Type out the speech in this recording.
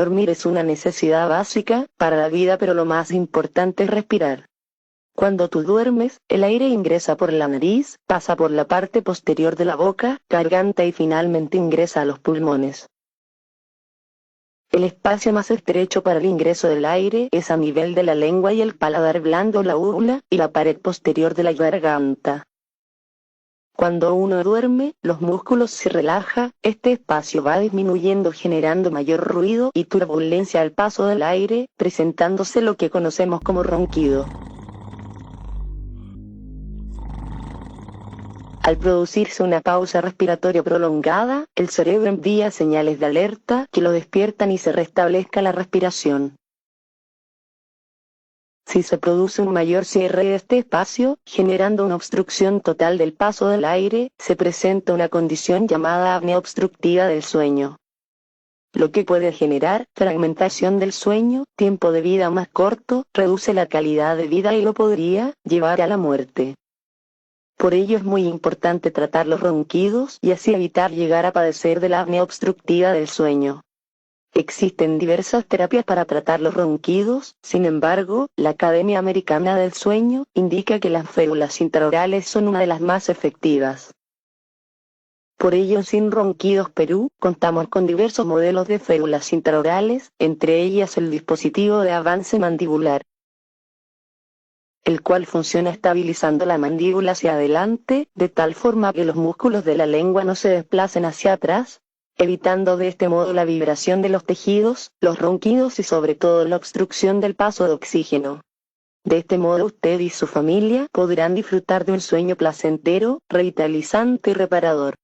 Dormir es una necesidad básica para la vida, pero lo más importante es respirar. Cuando tú duermes, el aire ingresa por la nariz, pasa por la parte posterior de la boca, garganta y finalmente ingresa a los pulmones. El espacio más estrecho para el ingreso del aire es a nivel de la lengua y el paladar blando, la úvula, y la pared posterior de la garganta. Cuando uno duerme, los músculos se relajan, este espacio va disminuyendo generando mayor ruido y turbulencia al paso del aire, presentándose lo que conocemos como ronquido. Al producirse una pausa respiratoria prolongada, el cerebro envía señales de alerta que lo despiertan y se restablezca la respiración. Si se produce un mayor cierre de este espacio, generando una obstrucción total del paso del aire, se presenta una condición llamada apnea obstructiva del sueño, lo que puede generar fragmentación del sueño, tiempo de vida más corto, reduce la calidad de vida y lo podría llevar a la muerte. Por ello es muy importante tratar los ronquidos y así evitar llegar a padecer de la apnea obstructiva del sueño. Existen diversas terapias para tratar los ronquidos, sin embargo, la Academia Americana del Sueño indica que las férulas intraorales son una de las más efectivas. Por ello en Sin Ronquidos Perú, contamos con diversos modelos de férulas intraorales, entre ellas el dispositivo de avance mandibular, el cual funciona estabilizando la mandíbula hacia adelante, de tal forma que los músculos de la lengua no se desplacen hacia atrás, evitando de este modo la vibración de los tejidos, los ronquidos y sobre todo la obstrucción del paso de oxígeno. De este modo usted y su familia podrán disfrutar de un sueño placentero, revitalizante y reparador.